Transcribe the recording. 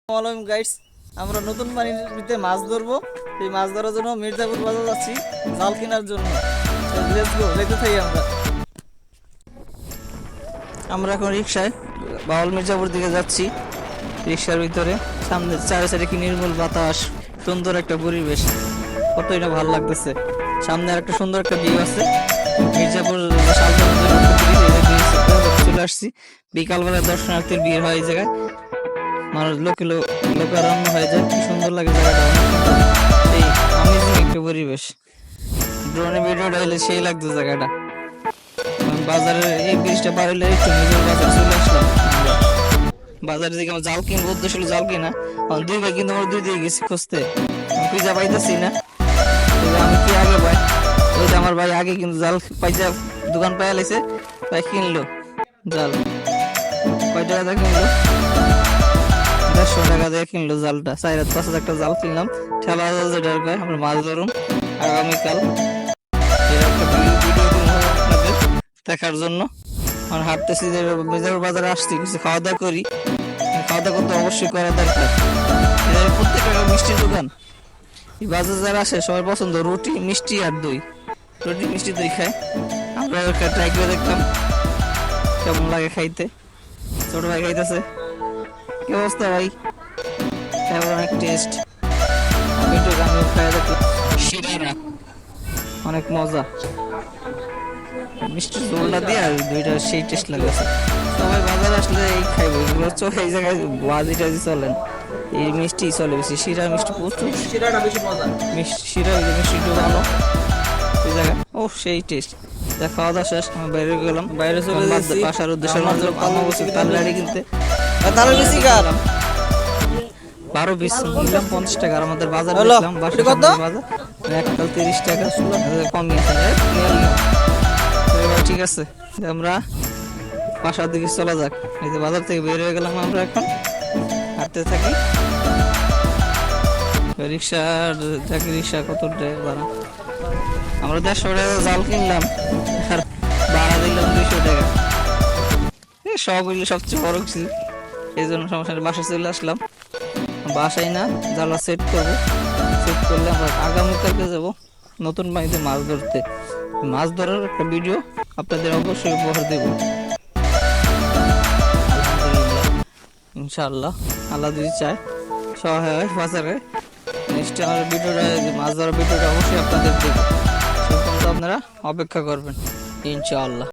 আসসালামু গাইস, আমরা নতুন পানিতে মাছ ধরবো। এই মাছ ধরার জন্য মির্জাপুর বাজার যাচ্ছি জাল কেনার জন্য। লেটস গো, যেতে থাকি আমরা। আমরা এখন রিক্সায় বাউল মির্জাপুর দিকে যাচ্ছি। রিক্সার ভিতরে সামনে চারি সাইডে কি নির্মল বাতাস, সুন্দর একটা পরিবেশ, কতই না ভালো লাগতেছে। সামনে আর একটা সুন্দর একটা ভিউ আছে। মির্জাপুর চলে আসছি। বিকালবেলা দর্শনার্থীর ভিড় হয় এই জায়গায়, মানুষ লোকারণ্য হয়ে যায়। কি সুন্দর লাগে জায়গাটা, সেই আমেজিং একটা পরিবেশ। ড্রোনে ভিডিওটা হলে সেই লাগতো জায়গাটা। বাজারের এই ব্রিজটা পার হলে একটু নিজের বাজার চলে আসলাম। বাজারের দিকে আমার জাল কিনবো, উদ্দেশ্য হলো জাল কিনা। দুই ভাই কিন্তু আমরা দুই দিকে গেছি খুঁজতে, খুঁজা পাইতেছি না। আমি কি আগে পাই, ওই আমার ভাই আগে কিন্তু জাল পাইজা দোকান পাইয়া লাইছে, তাই কিনলো জাল। কয় টাকা কিনলো? 150 টাকা দিয়ে কিনলো জালটা। 4-5 হাজার জাল কিনলাম। ঠেলা জাল যেটা আমরা মাছ ধরুন আগামীকাল দেখার জন্য। আমার হাঁটতেছি, মির্জাপুর বাজারে আসছি, কিছু খাওয়া দাওয়া করি। খাওয়া দাওয়া করতে অবশ্যই করা দরকার। প্রত্যেকটা মিষ্টির দোকান। এই বাজার যারা আসে সবার পছন্দ রুটি, মিষ্টি আর দই। রুটি, মিষ্টি, দই খায়। আমরা ট্রাই করে দেখলাম কেমন লাগে খাইতে। ছোট ভাই খাইতেছে। কি অবস্থা ভাই? অনেক টেস্ট। আমি খাই দেখলাম, অনেক মজা। মিষ্টির ঝোলটা দিয়ে আর দুইটা সেই টেস্ট লাগছে। সবাই বাজারে আসলে এই খাইবো, এগুলো চলে এই জায়গায় বাজিটা চলেন। এই মিষ্টি চলে বেশি, শিরা মিষ্টি প্রচুর। শিরাটা বেশি মজা, শিরা মিষ্টিটা ভালো এই জায়গায়। ও সেই টেস্ট। খাওয়া দাওয়া শেষ, আমি বাইরে গেলাম। বাইরে চলে যাচ্ছি বাসার উদ্দেশ্যে। তাল গাড়ি কিনতে, তাল বেশি গেলাম 12-20 নিলাম 50 টাকা। আর আমাদের বাজার দেখলাম বাজার একটাল 30 টাকা, কমই আছে। ঠিক আছে, আমরা বাসার দিকে চলা যাক। এই যে বাজার থেকে বের হয়ে গেলাম আমরা, এখন হাঁটতে থাকি। রিক্সা কত ভাড়া? আমরা 150 টাকা জাল কিনলাম আর ভাড়া দিলাম 200 টাকা। সব হইলে সবচেয়ে বড় কিছু, এই জন্য সমস্যা। বাসা চলে আসলাম। বাসায় না জালা সেট করবো। সেট করলে আমরা আগামীকালকে যাবো নতুন পানিতে মাছ ধরতে। মাছ ধরার একটা ভিডিও আপনাদের অবশ্যই উপহার দেব ইনশাআল্লাহ। আল্লাহ যদি চায় সহায় হয় বাজারে নেক্সট আমার ভিডিওটা, মাছ ধরার ভিডিওটা অবশ্যই আপনাদের দেব। সে পর্যন্ত আপনারা অপেক্ষা করবেন ইনশাআল্লাহ।